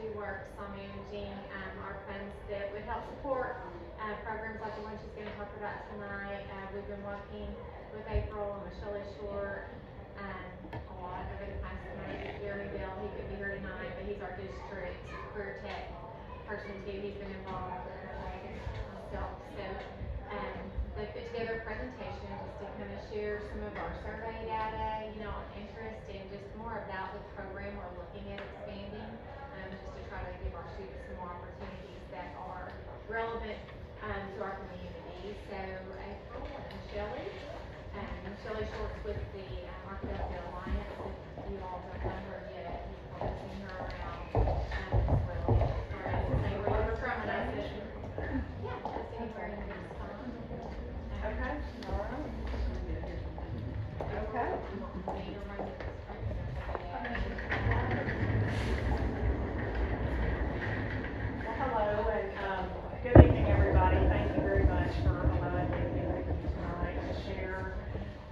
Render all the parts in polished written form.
she works on managing our funds that would help support programs like the one she's going to talk about tonight. We've been working with April and Michelle Short a lot over the past month. Jeremy Bell, he could be here tonight, but he's our district career tech person too. He's been involved himself. So they put together a presentation just to kind of share some of our survey data, on interest and just more about the program we're looking at expanding, just to try to give our students some more opportunities that are relevant to our community. So April and Shelley Short's with the Arkadelphia Alliance. If you all don't know her yet, you've probably seen her around as well. Sorry, I didn't say where you're from, and I said, yeah, just anywhere in this time. Okay, all right. Okay. Well, hello, and good evening, everybody. Thank you very much for allowing me to be with you tonight to share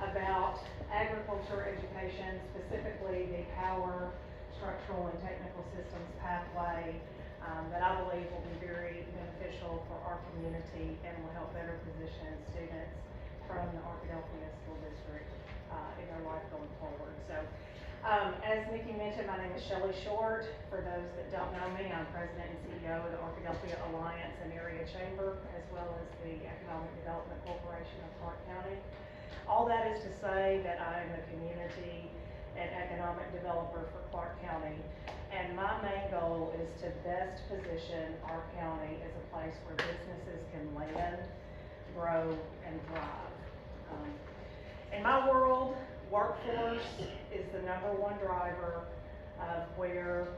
about agriculture education, specifically the Power, Structural, and Technical Systems pathway that I believe will be very beneficial for our community and will help better position students from the Arkadelphia School District in their life going forward. So, as Nikki mentioned, my name is Shelley Short. For those that don't know me, I'm President and CEO of the Arkadelphia Alliance and Area Chamber, as well as the Economic Development Corporation of Clark County. All that is to say that I am a community and economic developer for Clark County, and my main goal is to best position our county as a place where businesses can land, grow, and thrive. In my world, workforce is the #1 driver of where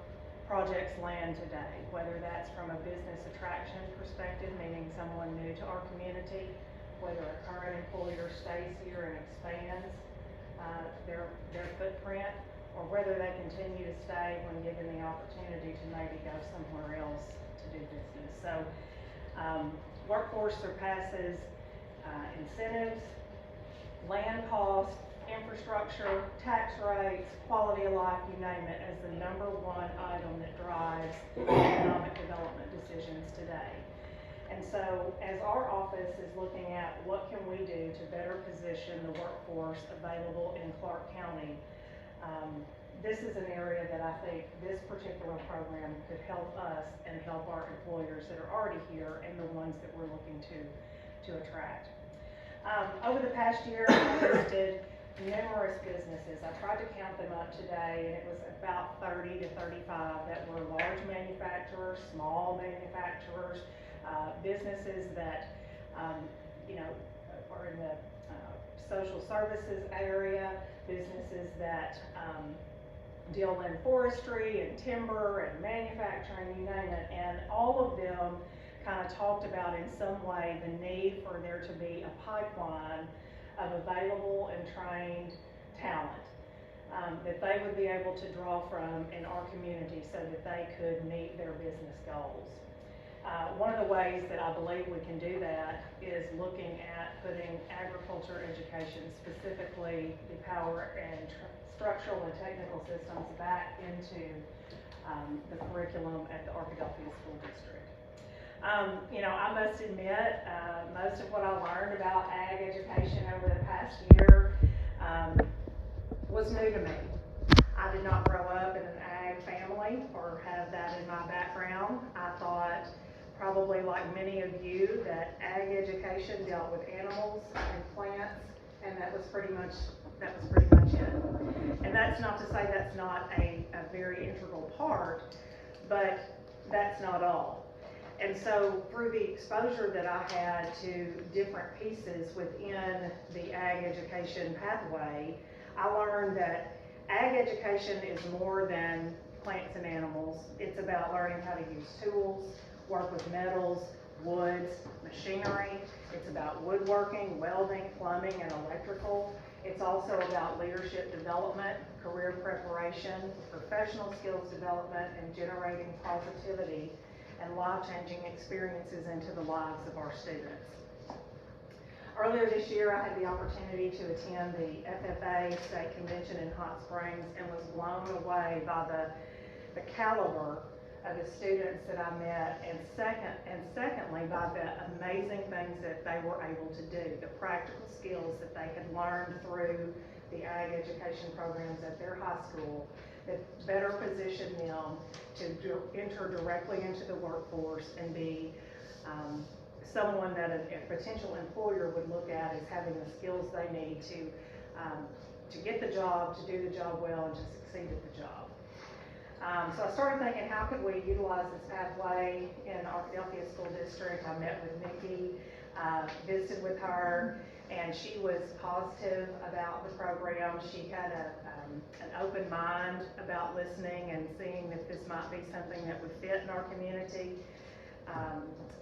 projects land today, whether that's from a business attraction perspective, meaning someone new to our community, whether a current employer stays here and expands their footprint, or whether they continue to stay when given the opportunity to maybe go somewhere else to do business. So workforce surpasses incentives, land costs, infrastructure, tax rates, quality of life, you name it, as the #1 item that drives economic development decisions today. And so as our office is looking at what can we do to better position the workforce available in Clark County, this is an area that I think this particular program could help us and help our employers that are already here and the ones that we're looking to attract. Over the past year, I visited numerous businesses. I tried to count them up today, and it was about 30 to 35 that were large manufacturers, small manufacturers, businesses that are in the social services area, businesses that deal in forestry and timber and manufacturing, you name it, and all of them kind of talked about in some way the need for there to be a pipeline of available and trained talent that they would be able to draw from in our community so that they could meet their business goals. One of the ways that I believe we can do that is looking at putting agriculture education, specifically the power and structural and technical systems, back into the curriculum at the Arkadelphia School District. I must admit, most of what I learned about ag education over the past year was new to me. I did not grow up in an ag family or have that in my background. I thought, probably like many of you, that ag education dealt with animals and plants, and that was pretty much it. And that's not to say that's not a very integral part, but that's not all. And so through the exposure that I had to different pieces within the ag education pathway, I learned that ag education is more than plants and animals. It's about learning how to use tools, work with metals, woods, machinery. It's about woodworking, welding, plumbing, and electrical. It's also about leadership development, career preparation, professional skills development, and generating positivity and life-changing experiences into the lives of our students. Earlier this year, I had the opportunity to attend the FFA State Convention in Hot Springs and was blown away by the caliber of the students that I met, and secondly, by the amazing things that they were able to do, the practical skills that they had learned through the ag education programs at their high school that better position them to enter directly into the workforce and be someone that a potential employer would look at as having the skills they need to get the job, to do the job well, and to succeed at the job. So I started thinking, how could we utilize this pathway in Arkadelphia School District? I met with Nikki, visited with her, and she was positive about the program. She had an open mind about listening and seeing that this might be something that would fit in our community.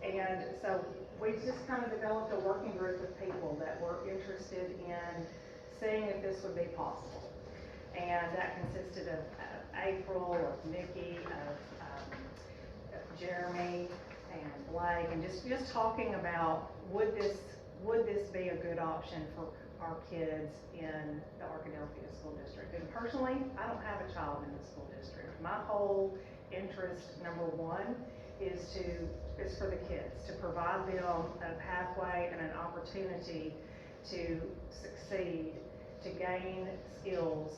And so we just kind of developed a working group of people that were interested in seeing if this would be possible. And that consisted of April, of Nikki, of Jeremy and Blake, and just talking about would this be a good option for our kids in the Arkadelphia School District. And personally, I don't have a child in the school district. My whole interest, number one, is for the kids, to provide them a pathway and an opportunity to succeed, to gain skills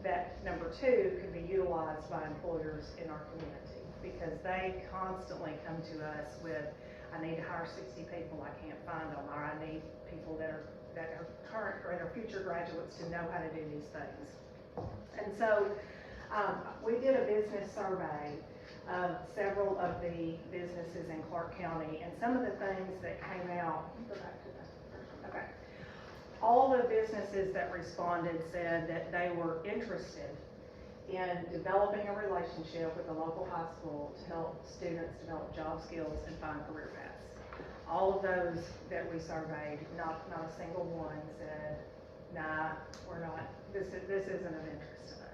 that, number two, could be utilized by employers in our community, because they constantly come to us with, I need to hire 60 people, I can't find them, or I need people that are current or future graduates to know how to do these things. And so we did a business survey of several of the businesses in Clark County, and some of the things that came out, go back to that, okay. All the businesses that responded said that they were interested in developing a relationship with the local high school to help students develop job skills and find career paths. All of those that we surveyed, not a single one said, nah, we're not, this isn't of interest to us.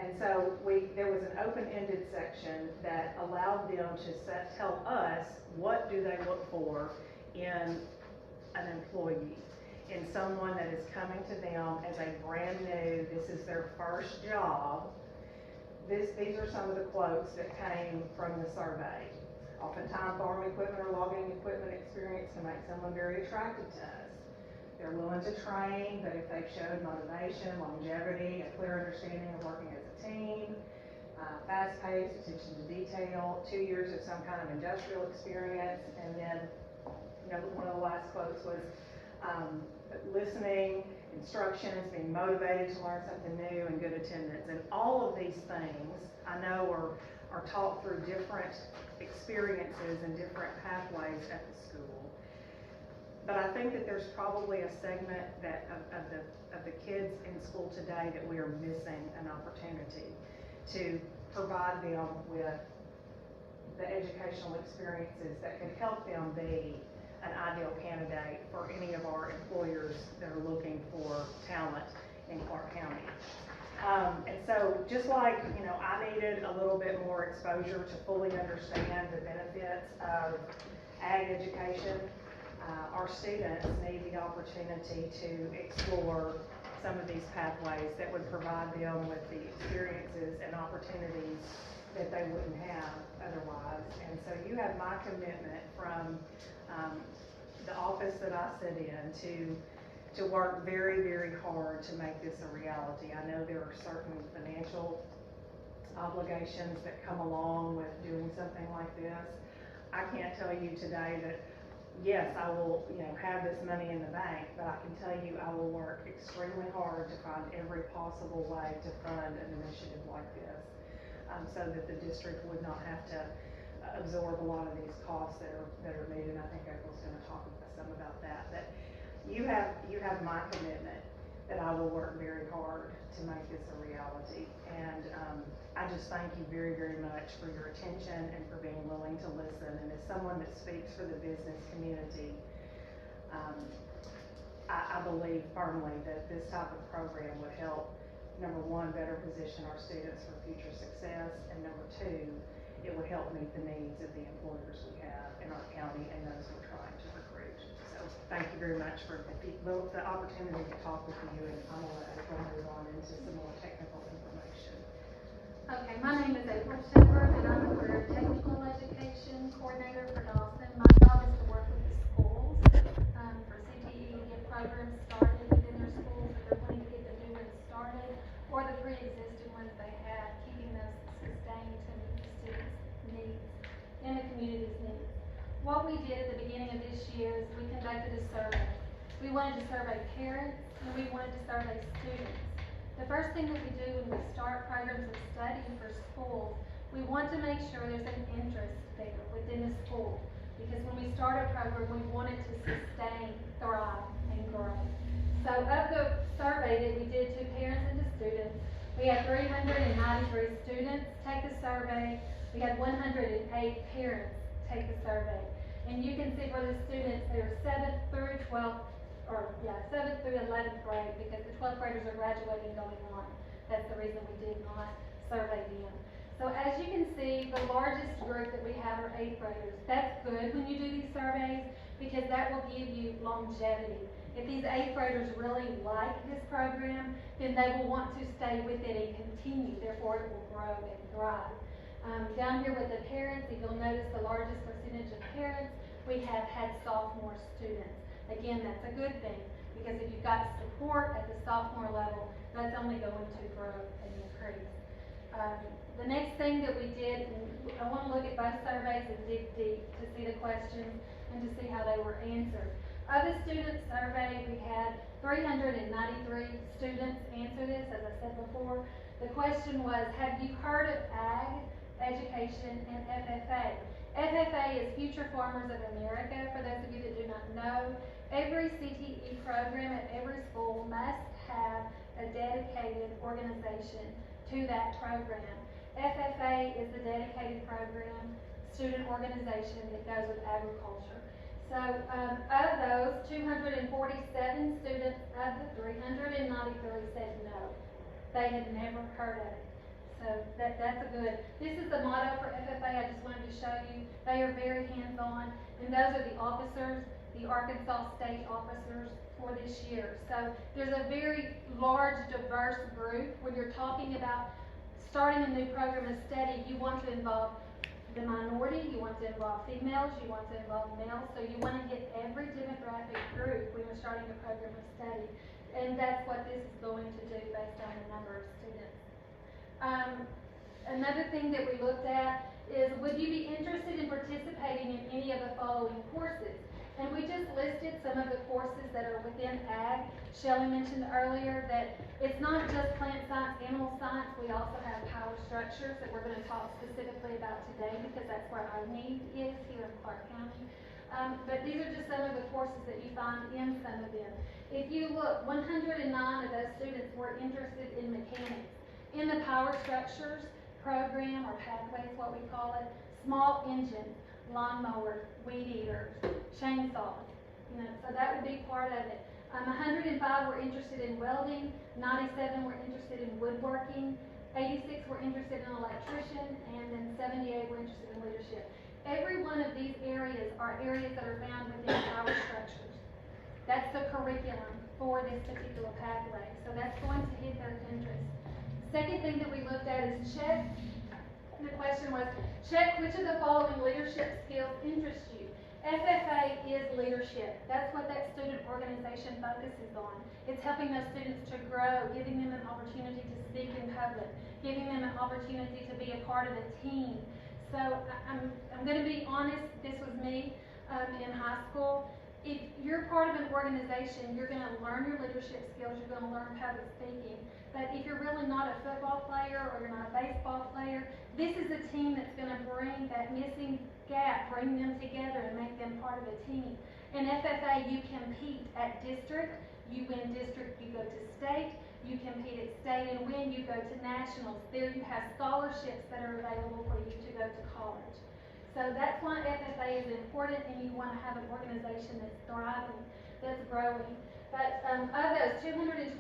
And so there was an open-ended section that allowed them to tell us what do they look for in an employee, in someone that is coming to them as a brand new, this is their first job. These are some of the quotes that came from the survey. Oftentimes, farm equipment or logging equipment experience can make someone very attractive to us. They're willing to train, but if they've showed motivation, longevity, a clear understanding of working as a team, fast-paced, attention to detail, 2 years of some kind of industrial experience, and then, one of the last quotes was, listening, instructions, being motivated to learn something new, and good attendance. And all of these things I know are taught through different experiences and different pathways at the school. But I think that there's probably a segment that of the kids in school today that we are missing an opportunity to provide them with the educational experiences that could help them be an ideal candidate for any of our employers that are looking for talent in Clark County. And so just like, I needed a little bit more exposure to fully understand the benefits of ag education, our students need the opportunity to explore some of these pathways that would provide them with the experiences and opportunities that they wouldn't have otherwise. And so you have my commitment from the office that I sit in to work very, very hard to make this a reality. I know there are certain financial obligations that come along with doing something like this. I can't tell you today that, yes, I will, have this money in the bank, but I can tell you I will work extremely hard to find every possible way to fund an initiative like this, so that the district would not have to absorb a lot of these costs that are needed. I think April's going to talk some about that. But you have my commitment that I will work very hard to make this a reality. And I just thank you very, very much for your attention and for being willing to listen. And as someone that speaks for the business community, I believe firmly that this type of program would help, number one, better position our students for future success, and number two, it would help meet the needs of the employers we have in our county and those we're trying to recruit. So thank you very much for the opportunity to talk with you, and I'm going to move on into some more technical information. Okay, my name name is April Shepherd, and I'm a career technical education coordinator for Dawson. My job is to work with the schools for CTE to get programs started within their schools if they're wanting to get the new ones started, or the pre-existing ones they have, keeping those sustained to meet the students' needs and the community's needs. What we did at the beginning of this year is we conducted a survey. We wanted to survey parents and we wanted to survey students. The first thing that we do when we start programs of study for schools, we want to make sure there's an interest there within the school. Because when we start a program, we want it to sustain, thrive, and grow. So of the survey that we did to parents and to students, we had 393 students take the survey. We had 108 parents take the survey. And you can see for the students, they are 7th through 12th, 7th through 11th grade, because the 12th graders are graduating going on. That's the reason we did not survey them. So as you can see, the largest group that we have are 8th graders. That's good when you do these surveys, because that will give you longevity. If these 8th graders really like this program, then they will want to stay with it and continue. Therefore, it will grow and thrive. Down here with the parents, if you'll notice the largest percentage of parents, we have had sophomore students. Again, that's a good thing, because if you've got support at the sophomore level, that's only going to grow and increase. The next thing that we did, and I want to look at both surveys and dig deep to see the questions and to see how they were answered. Of the student survey, we had 393 students answer this, as I said before. The question was, have you heard of ag, education, and FFA? FFA is Future Farmers of America. For those of you that do not know, every CTE program at every school must have a dedicated organization to that program. FFA is the dedicated program, student organization that goes with agriculture. So of those, 247 students of the 393 said no. They had never heard of it. So that's a good. This is the motto for FFA. I just wanted to show you. They are very hands-on, and those are the officers, the Arkansas State officers for this year. So there's a very large, diverse group. When you're talking about starting a new program of study, you want to involve the minority, you want to involve females, you want to involve males. So you want to hit every demographic group when you're starting a program of study. And that's what this is going to do based on the number of students. Another thing that we looked at is, would you be interested in participating in any of the following courses? And we just listed some of the courses that are within ag. Shelley mentioned earlier that it's not just plant science, animal science. We also have power structures that we're going to talk specifically about today, because that's where our need is here in Clark County. But these are just some of the courses that you find in some of them. If you look, 109 of those students were interested in mechanics. In the power structures program, or pathway is what we call it, small engines, lawnmowers, weed eaters, chainsaws, so that would be part of it. 105 were interested in welding, 97 were interested in woodworking, 86 were interested in electrician, and then 78 were interested in leadership. Every one of these areas are areas that are found within power structures. That's the curriculum for this particular pathway, so that's going to hit their interest. Second thing that we looked at is check. The question was, check which of the following leadership skills interest you. FFA is leadership. That's what that student organization focuses on. It's helping those students to grow, giving them an opportunity to speak in public, giving them an opportunity to be a part of a team. So I'm going to be honest, this was me in high school. If you're part of an organization, you're going to learn your leadership skills, you're going to learn public speaking. But if you're really not a football player or you're not a baseball player, this is a team that's going to bring that missing gap, bring them together and make them part of a team. In FFA, you compete at district, you win district, you go to state, you compete at state and win, you go to nationals. There you have scholarships that are available for you to go to college. So that's why FFA is important, and you want to have an organization that's thriving, that's growing. But of those, 227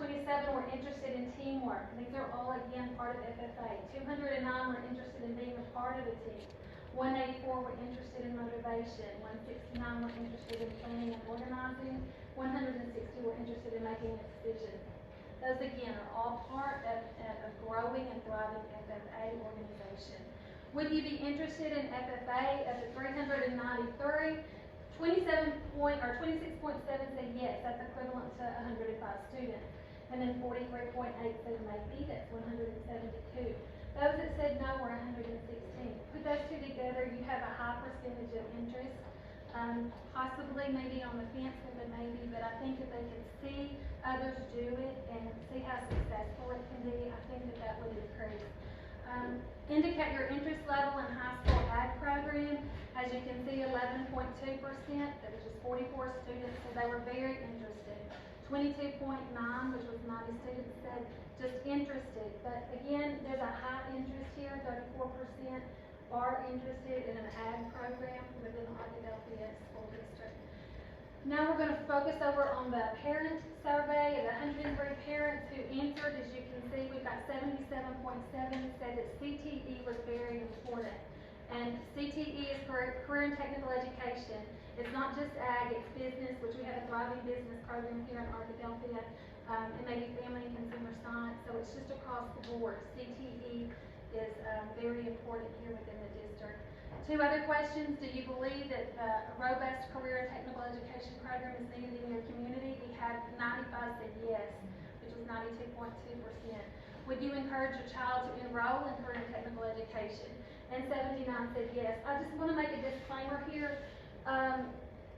were interested in teamwork. These are all, again, part of FFA. 209 were interested in being a part of a team. 184 were interested in motivation. 169 were interested in planning and organizing. 160 were interested in making a decision. Those again are all part of a growing and thriving FFA organization. Would you be interested in FFA? Of the 393, 26.7 said yes, that's equivalent to 105 students. And then 43.8 said maybe, that's 172. Those that said no were 116. Put those two together, you have a high percentage of interest. Possibly maybe on the fence with a maybe, but I think if they could see others do it and see how successful it can be, I think that that would increase. Indicate your interest level in high school ag program. As you can see, 11.2%, that was just 44 students, so they were very interested. 22.9, which was 90 students, said just interested. But again, there's a high interest here, 34% are interested in an ag program within the Arkadelphia School District. Now we're going to focus over on the parent survey. Of the 103 parents who answered, as you can see, we've got 77.7 said that CTE was very important. And CTE is for career and technical education. It's not just ag, it's business, which we have a thriving business program here in Arkadelphia, and maybe family and consumer science, so it's just across the board. CTE is very important here within the district. Two other questions. Do you believe that a robust career and technical education program is needed in your community? We had 95 said yes, which was 92.2%. Would you encourage your child to enroll in career and technical education? And 79 said yes. I just want to make a disclaimer here.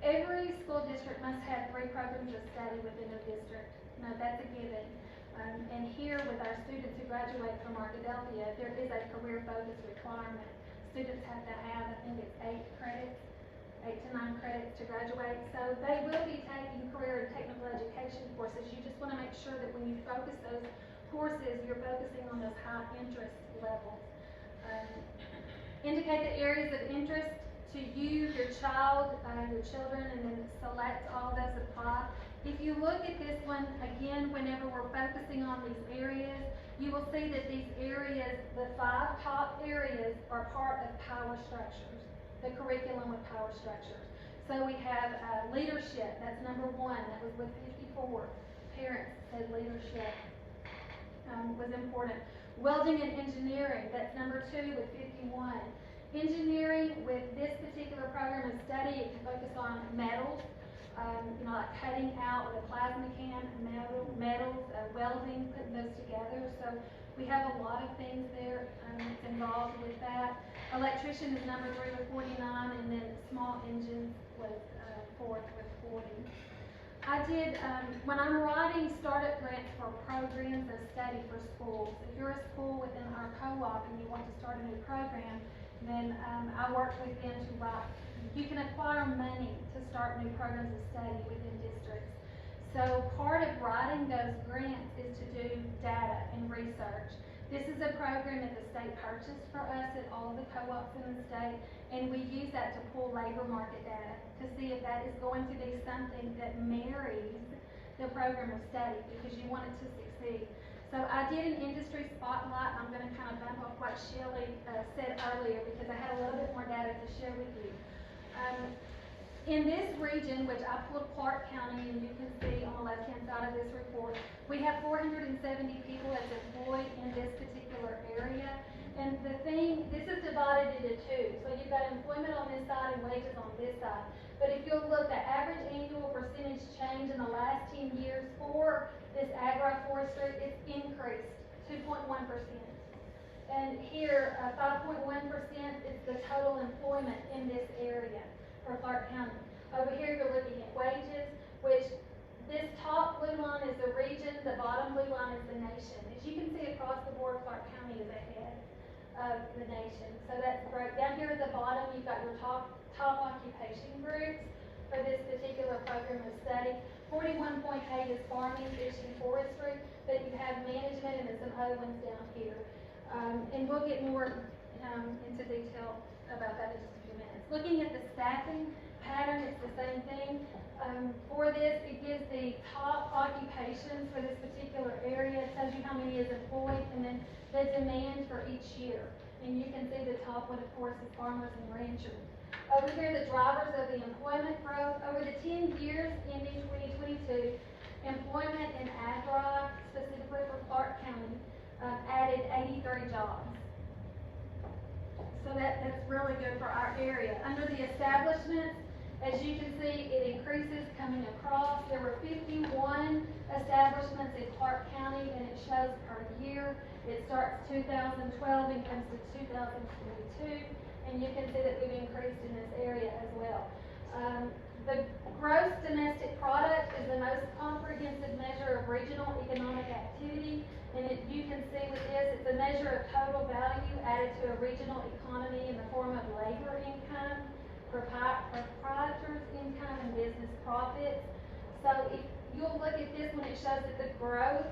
Every school district must have 3 programs of study within their district. No, that's a given. And here with our students who graduate from Arkadelphia, there is a career focus requirement. Students have to have, I think it's 8 to 9 credits to graduate. So they will be taking career and technical education courses. You just want to make sure that when you focus those courses, you're focusing on those high interest levels. Indicate the areas of interest to you, your child, your children, and then select all those apply. If you look at this one, again, whenever we're focusing on these areas, you will see that these areas, the 5 top areas, are part of power structures, the curriculum with power structures. So we have leadership, that's number 1, that was with 54. Parents said leadership was important. Welding and engineering, that's number 2 with 51. Engineering, with this particular program of study, it can focus on metals, like cutting out with a plasma can, metals, welding, putting those together. So we have a lot of things there that's involved with that. Electrician is number 3 with 49, and then small engines was 4th with 40. I did, when I'm writing startup grants for programs of study for schools, if you're a school within our co-op and you want to start a new program, then I work with them to write. You can acquire money to start new programs of study within districts. So part of writing those grants is to do data and research. This is a program that the state purchased for us at all of the co-ops in the state, and we use that to pull labor market data to see if that is going to be something that marries the program of study, because you want it to succeed. So I did an industry spotlight. I'm going to kind of bump off what Shelley said earlier, because I had a little bit more data to share with you. In this region, which I pulled Clark County, and you can see on the left-hand side of this report, we have 470 people that's employed in this particular area. And the thing, this is divided into 2. So you've got employment on this side and wages on this side. But if you'll look, the average annual percentage change in the last 10 years for this agroforestry, it's increased 2.1%. And here, 5.1% is the total employment in this area for Clark County. Over here, you're looking at wages, which this top blue line is the region, the bottom blue line is the nation. As you can see across the board, Clark County is ahead of the nation. So that's great. Down here at the bottom, you've got your top occupation groups for this particular program of study. 41.8 is farming, fishing, forestry, but you have management and then some other ones down here. And we'll get more into detail about that in just a few minutes. Looking at the staffing pattern, it's the same thing. For this, it gives the top occupations for this particular area. It tells you how many is employed, and then the demand for each year. And you can see the top one, of course, is farmers and ranchers. Over here, the drivers of the employment growth. Over the 10 years ending 2022, Employment in Agri, specifically for Clark County, added 83 jobs. So that's really good for our area. Under the establishments, as you can see, it increases coming across. There were 51 establishments in Clark County, and it shows per year. It starts 2012 and comes to 2022, and you can see that we've increased in this area as well. The gross domestic product is the most comprehensive measure of regional economic activity, and you can see with this, it's a measure of total value added to a regional economy in the form of labor income, proprietors' income, and business profits. So if you'll look at this when it shows that the growth,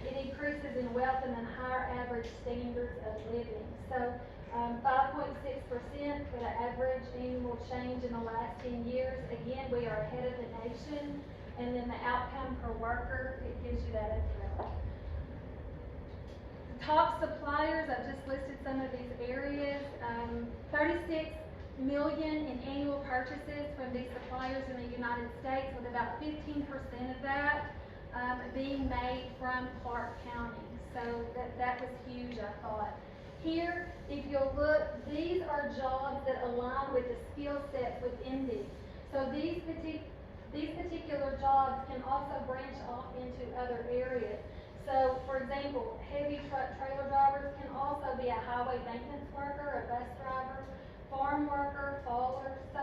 it increases in wealth and then higher average standards of living. So 5.6% for the average annual change in the last 10 years. Again, we are ahead of the nation. And then the outcome per worker, it gives you that as well. Top suppliers, I've just listed some of these areas. 36 million in annual purchases from these suppliers in the United States, with about 15% of that being made from Clark County. So that was huge, I thought. Here, if you'll look, these are jobs that align with the skill sets within these. So these particular jobs can also branch off into other areas. So, for example, heavy truck trailer drivers can also be a highway maintenance worker, a bus driver, farm worker, faller. So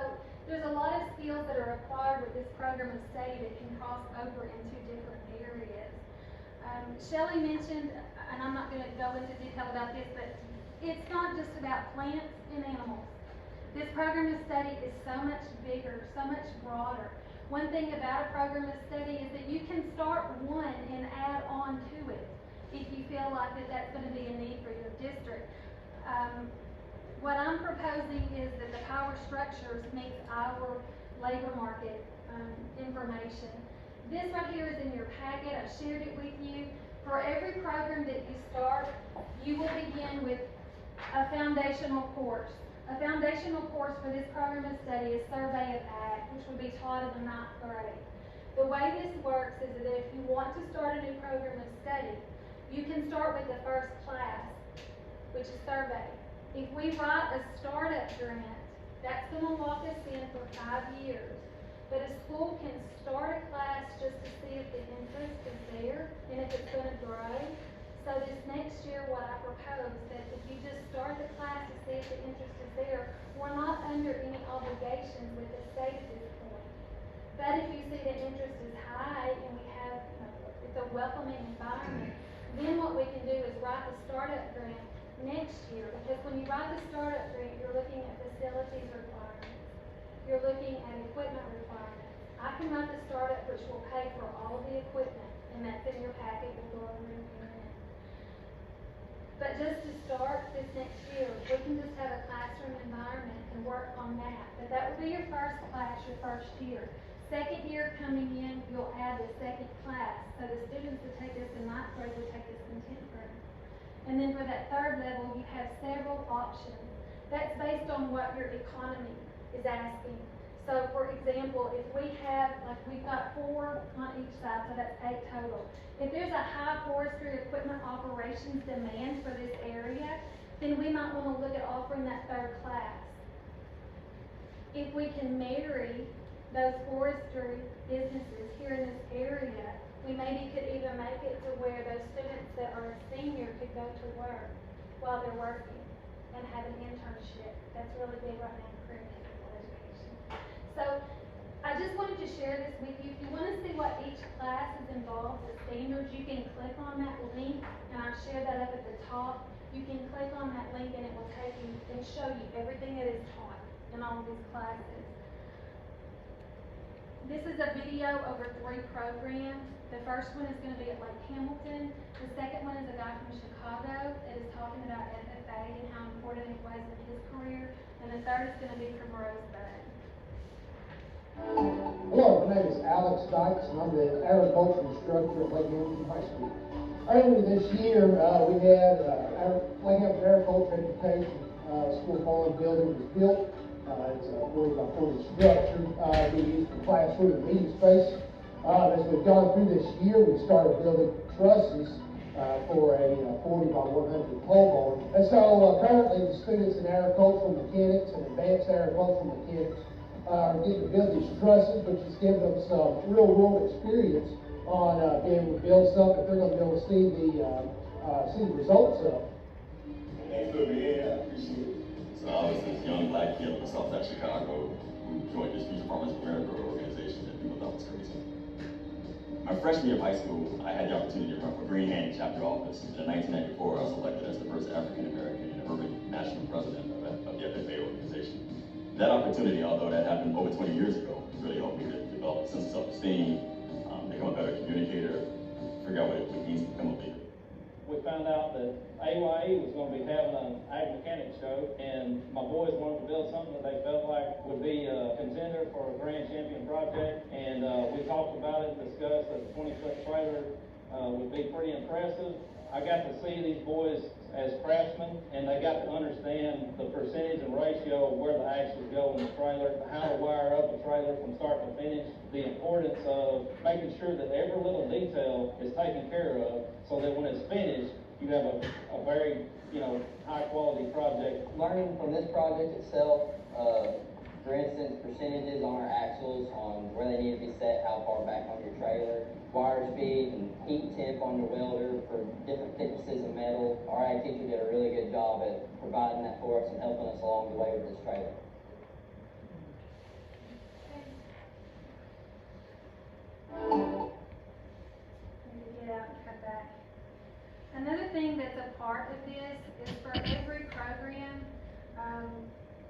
there's a lot of skills that are acquired with this program of study that can cross over into different areas. Shelley mentioned, and I'm not going to go into detail about this, but it's not just about plants and animals. This program of study is so much bigger, so much broader. One thing about a program of study is that you can start one and add on to it if you feel like that's going to be a need for your district. What I'm proposing is that the power structures meets our labor market information. This right here is in your packet. I've shared it with you. For every program that you start, you will begin with a foundational course. A foundational course for this program of study is Survey of Ag, which will be taught in the 9th grade. The way this works is that if you want to start a new program of study, you can start with the first class, which is survey. If we write a startup grant, that's going to lock us in for 5 years. But a school can start a class just to see if the interest is there and if it's going to grow. So this next year, what I propose that if you just start the class to see if the interest is there, we're not under any obligations with the state at this point. But if you see the interest is high and we have, it's a welcoming environment, then what we can do is write the startup grant next year. Because when you write the startup grant, you're looking at facilities requirements. You're looking at equipment requirements. I can write the startup, which will pay for all of the equipment, and that's in your packet. We'll go over in a minute. But just to start this next year, we can just have a classroom environment and work on that. But that will be your first class, your first year. Second year coming in, you'll add the second class. So the students that take this in 9th grade will take this in 10th grade. And then for that third level, you have several options. That's based on what your economy is asking. So for example, if we have, like we've got 4 on each side, so that's 8 total. If there's a high forestry equipment operations demand for this area, then we might want to look at offering that third class. If we can marry those forestry businesses here in this area, we maybe could even make it to where those students that are a senior could go to work while they're working and have an internship. That's really big right now in career and technical education. So I just wanted to share this with you. If you want to see what each class is involved, the standards, you can click on that link, and I'll share that up at the top. You can click on that link and it will take you and show you everything that is taught in all of these classes. This is a video over 3 programs. The first one is going to be at Lake Hamilton. The second one is a guy from Chicago that is talking about FFA and how important it was in his career. And the third is going to be from Rosebud. Hello, my name is Alex Dykes, and I'm the agriculture instructor at Lake Hamilton High School. Earlier this year, we had Lake Hamilton Agriculture Education School College building was built. It's a 40 by 40 structure. We used for classroom and meeting space. As we've gone through this year, we started building trusses for a 40 by 100 pole barn. And so currently the students in agricultural mechanics and advanced agricultural mechanics are getting to build these trusses, which is giving them some real world experience on being able to build something that they're going to be able to see the results of. Thanks for being here. I appreciate it. So I was this young black kid from the south side of Chicago who joined this Future Farmers of America organization that people thought was crazy. My freshman year of high school, I had the opportunity to run for Green Hand chapter office. And in 1994, I was elected as the first African American and urban national president of the FFA organization. That opportunity, although that happened over 20 years ago, really helped me to develop a sense of self-esteem, become a better communicator, figure out what it means to become a leader. We found out that AYE was going to be having an ag mechanic show, and my boys wanted to build something that they felt like would be a contender for a grand champion project. And we talked about it, discussed that the 20-foot trailer would be pretty impressive. I got to see these boys as craftsmen, and they got to understand the percentage and ratio of where the axles go in the trailer, how to wire up a trailer from start to finish, the importance of making sure that every little detail is taken care of, so that when it's finished, you have a very, high quality project. Learning from this project itself, for instance, percentages on our axles, on where they need to be set, how far back on your trailer, wire speed and heat temp on your welder for different thicknesses of metal. Our ag teacher did a really good job at providing that for us and helping us along the way with this trailer. Get out and come back. Another thing that's a part of this is for every program,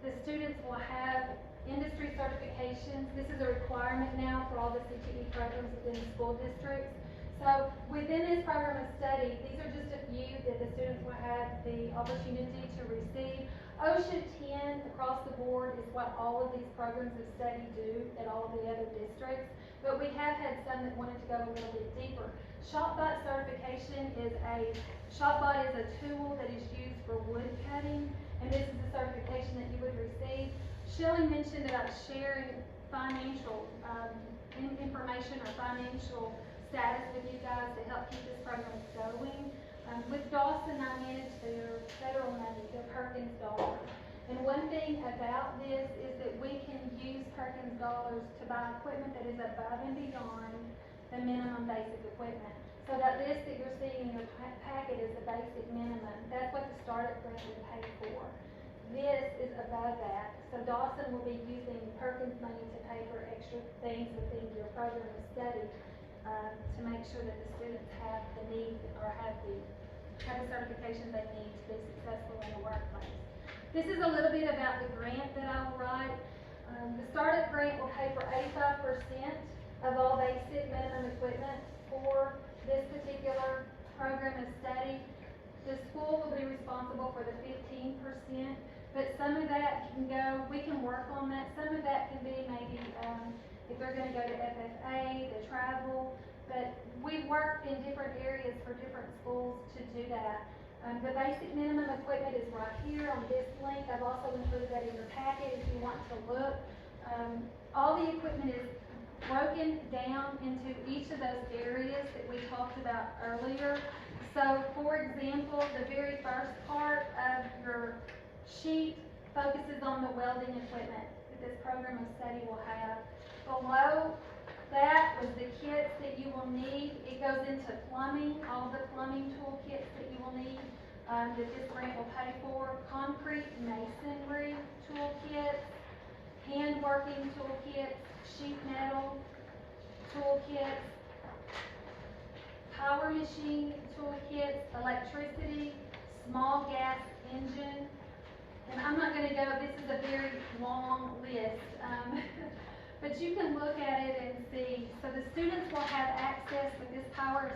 the students will have industry certifications. This is a requirement now for all the CTE programs within the school districts. So within this program of study, these are just a few that the students will have the opportunity to receive. OSHA 10 across the board is what all of these programs of study do at all of the other districts, but we have had some that wanted to go a little bit deeper. ShopBot certification is ShopBot is a tool that is used for wood cutting, and this is the certification that you would receive. Shelley mentioned about sharing financial information or financial status with you guys to help keep this program going. With Dawson, I manage their federal money, their Perkins dollars. And one thing about this is that we can use Perkins dollars to buy equipment that is above and beyond the minimum basic equipment. So that list that you're seeing in your packet is the basic minimum. That's what the startup grant would pay for. This is above that. So Dawson will be using Perkins money to pay for extra things within your program of study to make sure that the students have the need or have the certification they need to be successful in the workplace. This is a little bit about the grant that I will write. The startup grant will pay for 85% of all basic minimum equipment for this particular program of study. The school will be responsible for the 15%, but some of that can go, we can work on that. Some of that can be maybe if they're going to go to FFA, the travel, but we work in different areas for different schools to do that. The basic minimum equipment is right here on this link. I've also included that in your packet if you want to look. All the equipment is broken down into each of those areas that we talked about earlier. So, for example, the very first part of your sheet focuses on the welding equipment that this program of study will have. Below that was the kits that you will need. It goes into plumbing, all the plumbing tool kits that you will need that this grant will pay for. Concrete masonry tool kits, hand working tool kits, sheet metal tool kits, power machine tool kits, electricity, small gas engine. And I'm not going to go, this is a very long list, but you can look at it and see. So the students will have access with this power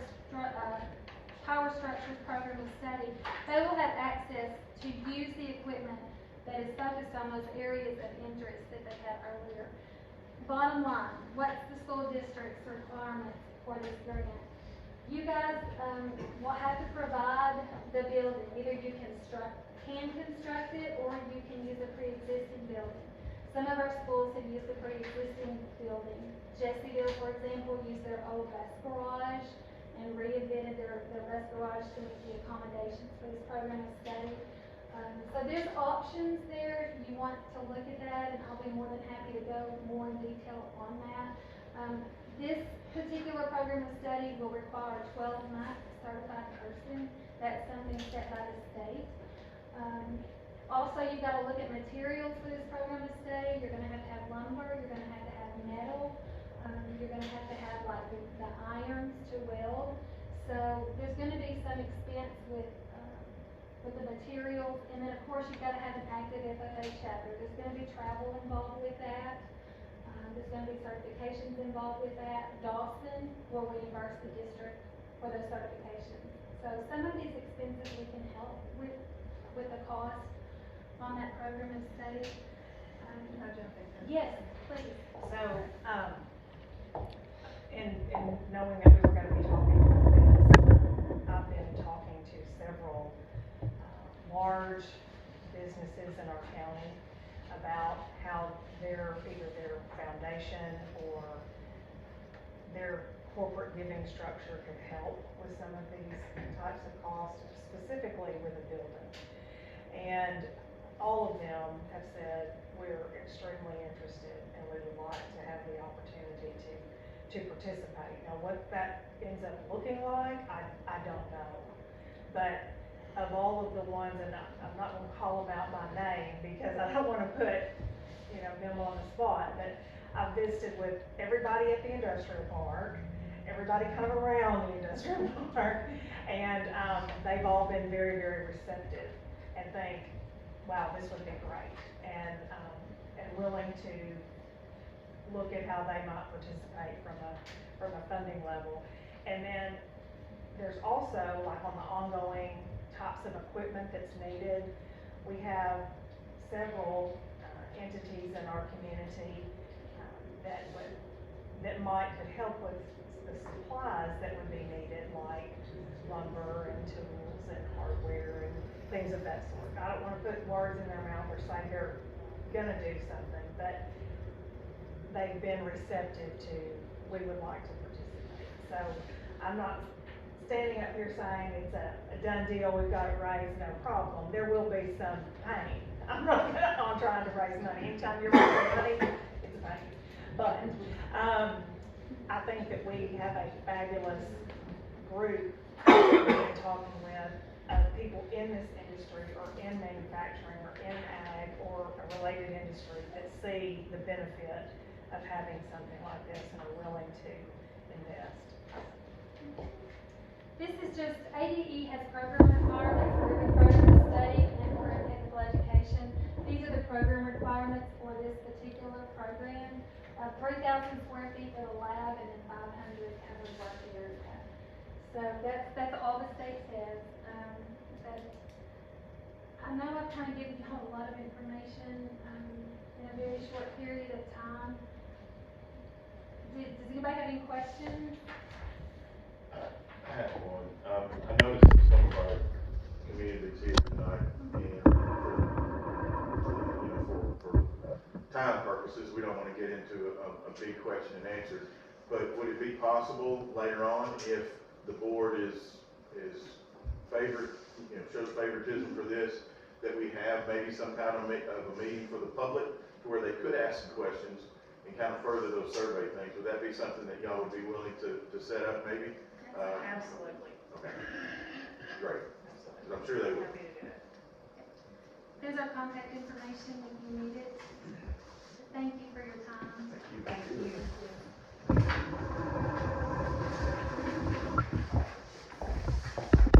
structures program of study. They will have access to use the equipment that is focused on those areas of interest that they had earlier. Bottom line, what's the school district's requirements for this grant? You guys will have to provide the building. Either you can construct it, or you can use a pre-existing building. Some of our schools have used a pre-existing building Jessieville, for example, used their old bus garage and reinvented their bus garage to meet the accommodations for this program of study. So there's options there if you want to look at that, and I'll be more than happy to go more in detail on that. This particular program of study will require a 12-month certified person. That's something set by the state. Also, you've got to look at materials for this program of study. You're going to have lumber, you're going to have metal, you're going to have like the irons to weld. So there's going to be some expense with the materials, and then of course you've got to have an active FFA chapter. There's going to be travel involved with that. There's going to be certifications involved with that. Dawson will reimburse the district for those certifications. So some of these expenses we can help with the cost on that program of study. Can I jump in here? Yes, please. So, in knowing that we were gonna be talking about this, I've been talking to several, large businesses in our county about how either their foundation or their corporate giving structure could help with some of these types of costs, specifically with a building. And all of them have said, we're extremely interested and we would like to have the opportunity to participate. Now, what that ends up looking like, I don't know. But of all of the ones, and I'm not gonna call them out by name because I don't wanna put, them on the spot, but I've visited with everybody at the industrial park, everybody kind of around the industrial park, and they've all been very, very receptive and think, wow, this would be great, and willing to look at how they might participate from a funding level. And then there's also, like, on the ongoing types of equipment that's needed, we have several entities in our community that could help with the supplies that would be needed, like lumber and tools and hardware and things of that sort. I don't want to put words in their mouth or say they're gonna do something, but they've been receptive to, we would like to participate. So I'm not standing up here saying it's a done deal, we've got it raised, no problem. There will be some pain. I'm not on trying to raise money. Anytime you're raising money, it's a pain. But I think that we have a fabulous group we've been talking with of people in this industry or in manufacturing or in ag or a related industry that see the benefit of having something like this and are willing to invest. This is just, ADE has program requirements for every program of study and for technical education. These are the program requirements for this particular program. 3,000 square feet for the lab and then 500 covered work area. So that's all the state says. But I know I've kind of given you a lot of information in a very short period of time. Does anybody have any questions? I have one. I noticed that some of our communities here tonight, and for time purposes, we don't want to get into a big question and answer. But would it be possible later on, if the board is shows favoritism for this, that we have maybe some kind of a meeting for the public to where they could ask some questions and kind of further those survey things? Would that be something that y'all would be willing to set up maybe? Absolutely. Okay, great. 'Cause I'm sure they would. Happy to do it. There's our contact information. You